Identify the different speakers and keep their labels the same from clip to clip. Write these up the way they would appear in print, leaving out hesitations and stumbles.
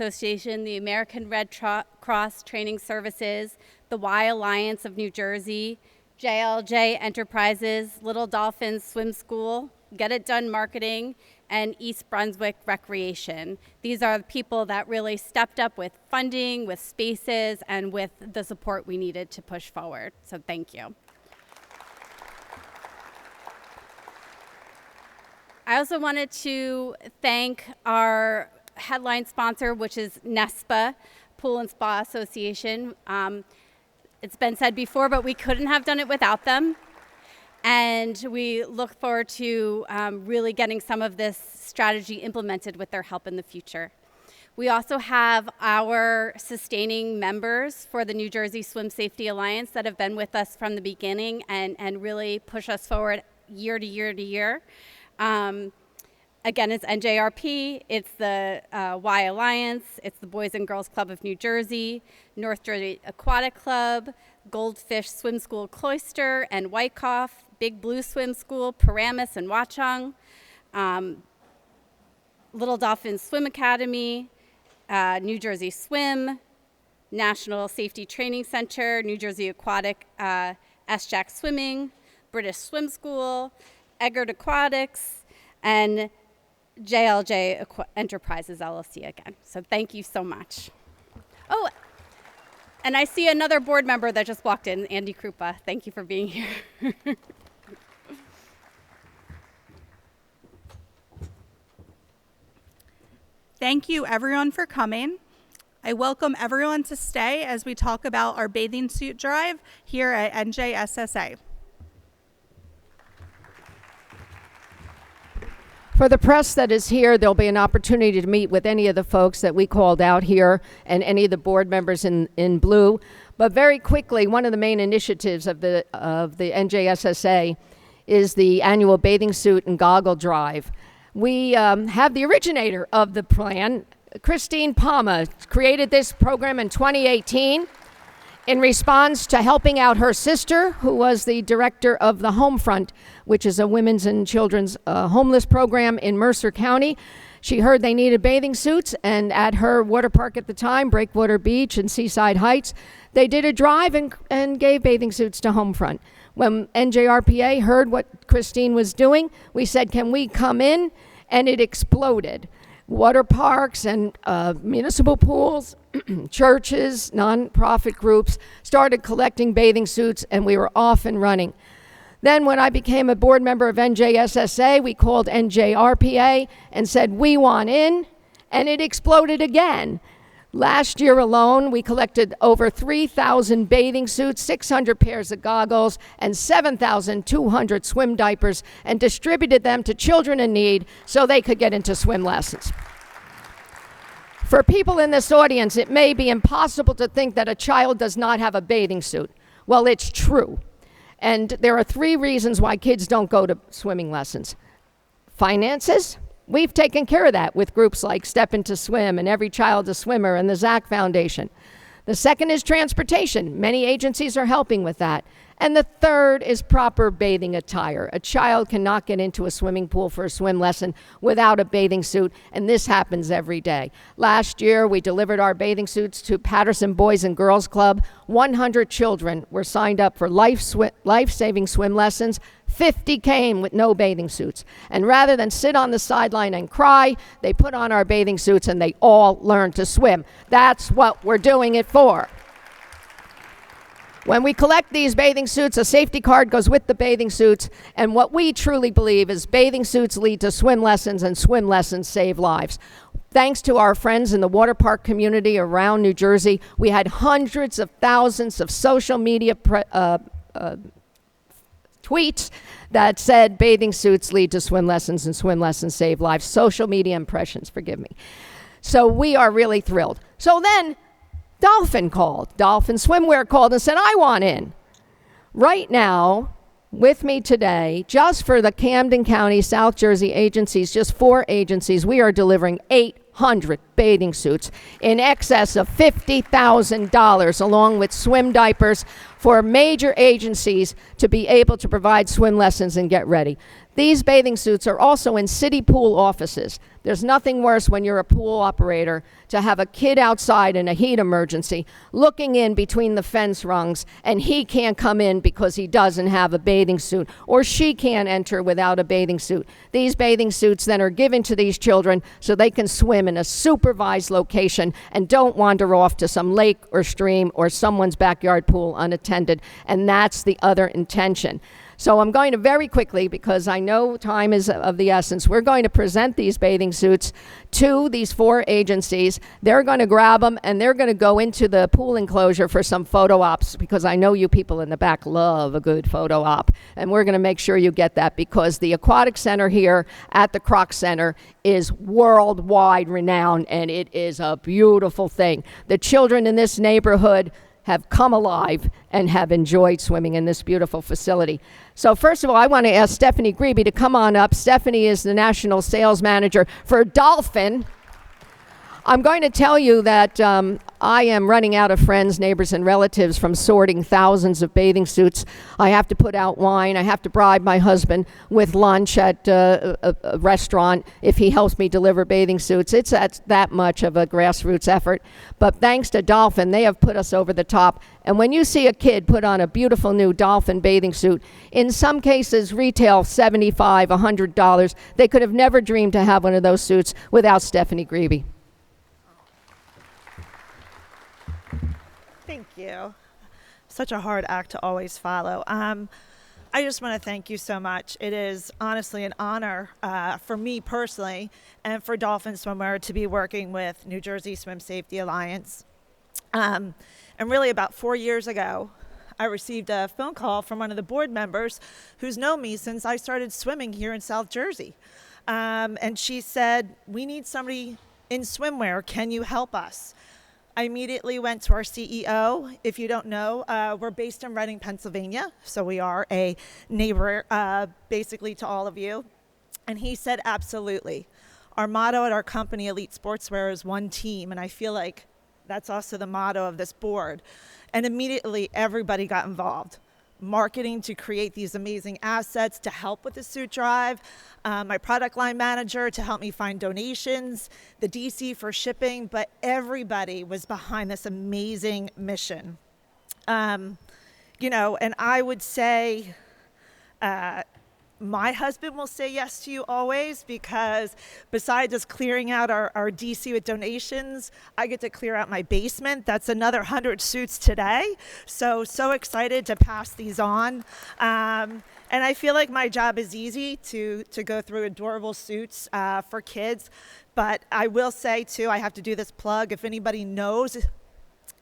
Speaker 1: Association, the American Red Cross Training Services, the Y Alliance of New Jersey, JLJ Enterprises, Little Dolphins Swim School, Get It Done Marketing, and East Brunswick Recreation. These are the people that really stepped up with funding, with spaces, and with the support we needed to push forward. So thank you. I also wanted to thank our headline sponsor, which is NESPA, Pool and Spa Association. It's been said before, but we couldn't have done it without them. And we look forward to really getting some of this strategy implemented with their help in the future. We also have our sustaining members for the New Jersey Swim Safety Alliance that have been with us from the beginning and really push us forward year to year to year. Again, it's NJRP, it's the Y Alliance, it's the Boys and Girls Club of New Jersey, North Jersey Aquatic Club, Goldfish Swim School Cloister and Wyckoff, Big Blue Swim School, Paramus and Watchung, Little Dolphins Swim Academy, New Jersey Swim, National Safety Training Center, New Jersey Aquatic SJAC Swimming, British Swim School, Eggert Aquatics, and JLJ Enterprises LLC again. So thank you so much. Oh, and I see another board member that just walked in, Andy Krupa. Thank you for being here.
Speaker 2: Thank you everyone for coming. I welcome everyone to stay as we talk about our bathing suit drive here at NJSSA.
Speaker 3: For the press that is here, there'll be an opportunity to meet with any of the folks that we called out here and any of the board members in blue. But very quickly, one of the main initiatives of the NJSSA is the annual bathing suit and goggle drive. We have the originator of the plan, Christine Palma, created this program in 2018 in response to helping out her sister, who was the director of the Homefront, which is a women's and children's homeless program in Mercer County. She heard they needed bathing suits, and at her water park at the time, Breakwater Beach and Seaside Heights, they did a drive and gave bathing suits to Homefront. When NJRPA heard what Christine was doing, we said, can we come in? And it exploded. Water parks and municipal pools, churches, nonprofit groups started collecting bathing suits, and we were off and running. Then when I became a board member of NJSSA, we called NJRPA and said, we want in, and it exploded again. Last year alone, we collected over 3,000 bathing suits, 600 pairs of goggles, and 7,200 swim diapers, and distributed them to children in need so they could get into swim lessons. For people in this audience, it may be impossible to think that a child does not have a bathing suit. Well, it's true. And there are 3 reasons why kids don't go to swimming lessons. Finances. We've taken care of that with groups like Step Into Swim and Every Child's a Swimmer and the Zach Foundation. The second is transportation. Many agencies are helping with that. And the third is proper bathing attire. A child cannot get into a swimming pool for a swim lesson without a bathing suit, and this happens every day. Last year, we delivered our bathing suits to Patterson Boys and Girls Club. 100 children were signed up for life-saving swim lessons. 50 came with no bathing suits. And rather than sit on the sideline and cry, they put on our bathing suits and they all learned to swim. That's what we're doing it for. When we collect these bathing suits, a safety card goes with the bathing suits, and what we truly believe is bathing suits lead to swim lessons, and swim lessons save lives. Thanks to our friends in the water park community around New Jersey, we had hundreds of thousands of social media tweets that said bathing suits lead to swim lessons and swim lessons save lives. Social media impressions, forgive me. So we are really thrilled. So then Dolphin Swimwear called and said, I want in. Right now, with me today, just for the Camden County, South Jersey agencies, just 4 agencies, we are delivering 800 bathing suits in excess of $50,000, along with swim diapers for major agencies to be able to provide swim lessons and get ready. These bathing suits are also in city pool offices. There's nothing worse when you're a pool operator to have a kid outside in a heat emergency looking in between the fence rungs, and he can't come in because he doesn't have a bathing suit, or she can't enter without a bathing suit. These bathing suits then are given to these children so they can swim in a supervised location and don't wander off to some lake or stream or someone's backyard pool unattended, and that's the other intention. So I'm going to very quickly, because I know time is of the essence, we're going to present these bathing suits to these 4 agencies. They're going to grab them and they're going to go into the pool enclosure for some photo ops, because I know you people in the back love a good photo op. And we're going to make sure you get that, because the Aquatic Center here at the Kroc Center is worldwide renowned, and it is a beautiful thing. The children in this neighborhood have come alive and have enjoyed swimming in this beautiful facility. So first of all, I want to ask Stephanie Grebe to come on up. Stephanie is the National Sales Manager for Dolphin. I'm going to tell you that I am running out of friends, neighbors, and relatives from sorting thousands of bathing suits. I have to put out wine. I have to bribe my husband with lunch at a restaurant if he helps me deliver bathing suits. It's that much of a grassroots effort. But thanks to Dolphin, they have put us over the top. And when you see a kid put on a beautiful new Dolphin bathing suit, in some cases retail $75, $100, they could have never dreamed to have one of those suits without Stephanie Grebe.
Speaker 4: Thank you. Such a hard act to always follow. I just want to thank you so much. It is honestly an honor for me personally and for Dolphin Swimwear to be working with New Jersey Swim Safety Alliance. And really about 4 years ago, I received a phone call from one of the board members who's known me since I started swimming here in South Jersey. And she said, "We need somebody in swimwear. Can you help us?" I immediately went to our CEO. If you don't know, we're based in Reading, Pennsylvania, so we are a neighbor basically to all of you. And he said, absolutely. Our motto at our company, Elite Sportswear, is one team, and I feel like that's also the motto of this board. And immediately everybody got involved. Marketing to create these amazing assets to help with the suit drive, my product line manager to help me find donations, the DC for shipping, but everybody was behind this amazing mission. And I would say my husband will say yes to you always, because besides just clearing out our DC with donations, I get to clear out my basement. That's another 100 suits today. So excited to pass these on. And I feel like my job is easy to go through adorable suits for kids. But I will say too, I have to do this plug. If anybody knows,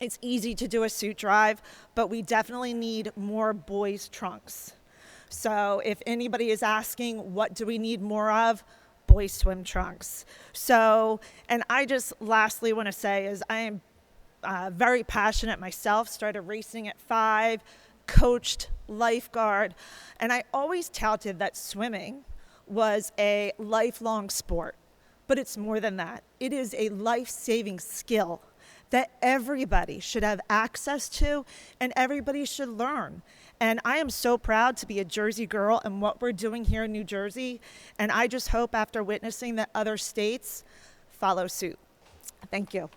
Speaker 4: it's easy to do a suit drive, but we definitely need more boys' trunks. So if anybody is asking, what do we need more of? Boys swim trunks. So, and I just lastly want to say is I am very passionate myself, started racing at 5, coached, lifeguard, and I always touted that swimming was a lifelong sport, but it's more than that. It is a life-saving skill that everybody should have access to and everybody should learn. And I am so proud to be a Jersey girl and what we're doing here in New Jersey. And I just hope after witnessing that other states follow suit. Thank you.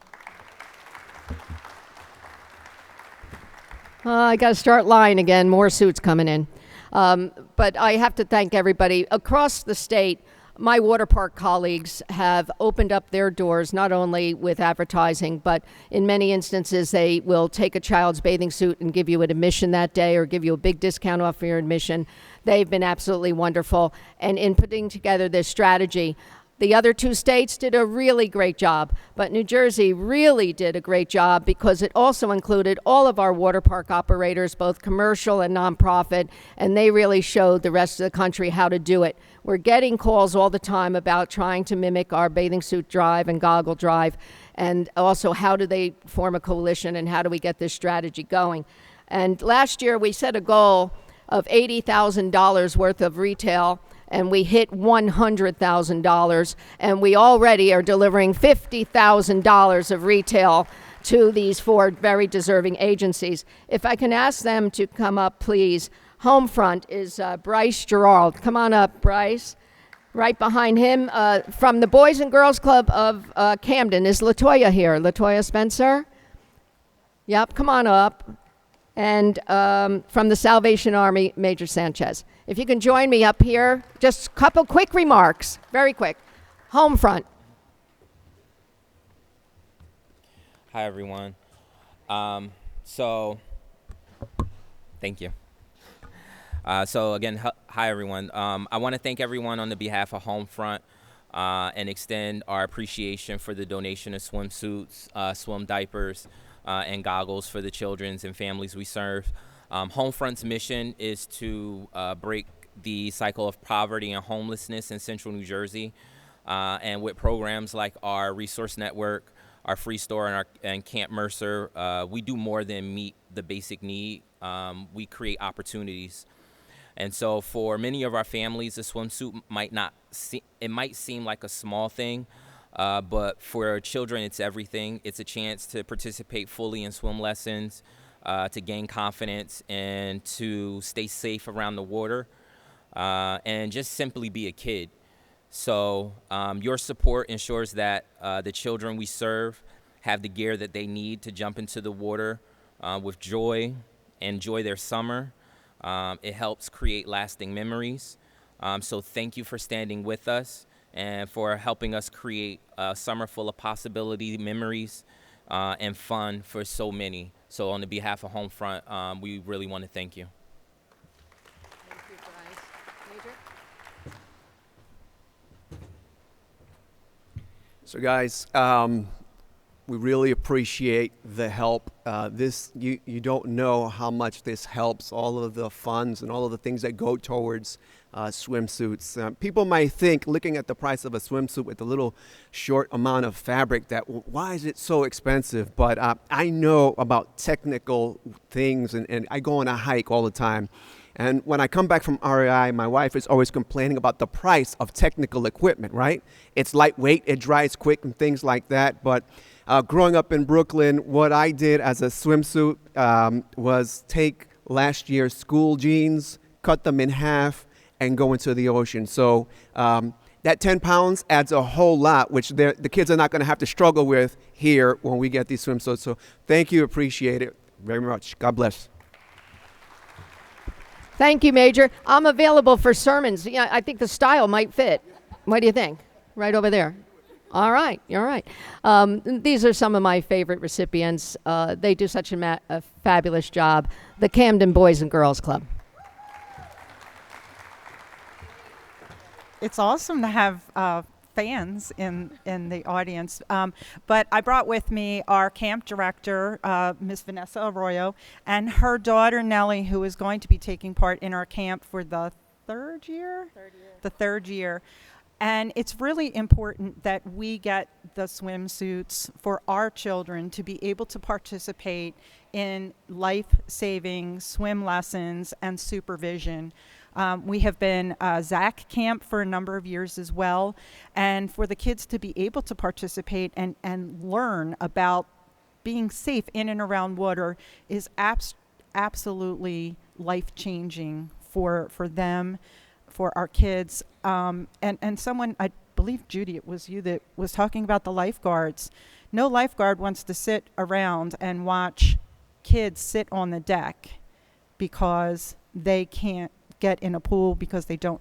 Speaker 3: I got to start lying again. More suits coming in. But I have to thank everybody across the state. My water park colleagues have opened up their doors, not only with advertising, but in many instances, they will take a child's bathing suit and give you an admission that day or give you a big discount off your admission. They've been absolutely wonderful. And in putting together this strategy, the other 2 states did a really great job, but New Jersey really did a great job because it also included all of our water park operators, both commercial and nonprofit, and they really showed the rest of the country how to do it. We're getting calls all the time about trying to mimic our bathing suit drive and goggle drive, and also how do they form a coalition and how do we get this strategy going. And last year we set a goal of $80,000 worth of retail, and we hit $100,000, and we already are delivering $50,000 of retail to these 4 very deserving agencies. If I can ask them to come up, please. Home front is Bryce Gerald. Come on up, Bryce. Right behind him, from the Boys and Girls Club of Camden, is Latoya here. Latoya Spencer? Yep, come on up. And from the Salvation Army, Major Sanchez. If you can join me up here, just a couple quick remarks, very quick. Home front.
Speaker 5: Hi, everyone. Thank you. So again, hi, everyone. I want to thank everyone on the behalf of Homefront and extend our appreciation for the donation of swimsuits, swim diapers, and goggles for the children and families we serve. Homefront's mission is to break the cycle of poverty and homelessness in central New Jersey. And with programs like our resource network, our free store, and Camp Mercer, we do more than meet the basic need. We create opportunities. And so for many of our families, a swimsuit might seem like a small thing, but for children, it's everything. It's a chance to participate fully in swim lessons, to gain confidence, and to stay safe around the water, and just simply be a kid. So your support ensures that the children we serve have the gear that they need to jump into the water with joy, enjoy their summer. It helps create lasting memories. So thank you for standing with us and for helping us create a summer full of possibility, memories, and fun for so many. So on the behalf of Homefront, we really want to thank you.
Speaker 3: Thank you, Bryce. Major?
Speaker 6: So guys, we really appreciate the help. You don't know how much this helps, all of the funds and all of the things that go towards swimsuits. People might think, looking at the price of a swimsuit with a little short amount of fabric, that why is it so expensive? But I know about technical things, and I go on a hike all the time. And when I come back from REI, my wife is always complaining about the price of technical equipment, right? It's lightweight, it dries quick, and things like that. But growing up in Brooklyn, what I did as a swimsuit was take last year's school jeans, cut them in half, and go into the ocean. So that 10 pounds adds a whole lot, which the kids are not going to have to struggle with here when we get these swimsuits. So thank you, appreciate it very much. God bless.
Speaker 3: Thank you, Major. I'm available for sermons. Yeah, I think the style might fit. What do you think? Right over there. All right. These are some of my favorite recipients. They do such a fabulous job. The Camden Boys and Girls Club.
Speaker 7: It's awesome to have fans in the audience. But I brought with me our camp director, Miss Vanessa Arroyo, and her daughter, Nellie, who is going to be taking part in our camp for the third year. The third year. And it's really important that we get the swimsuits for our children to be able to participate in life-saving swim lessons and supervision. We have been ZAC camp for a number of years as well. And for the kids to be able to participate and learn about being safe in and around water is absolutely life-changing for them, for our kids. And someone, I believe, Judy, it was you that was talking about the lifeguards. No lifeguard wants to sit around and watch kids sit on the deck because they can't get in a pool because they don't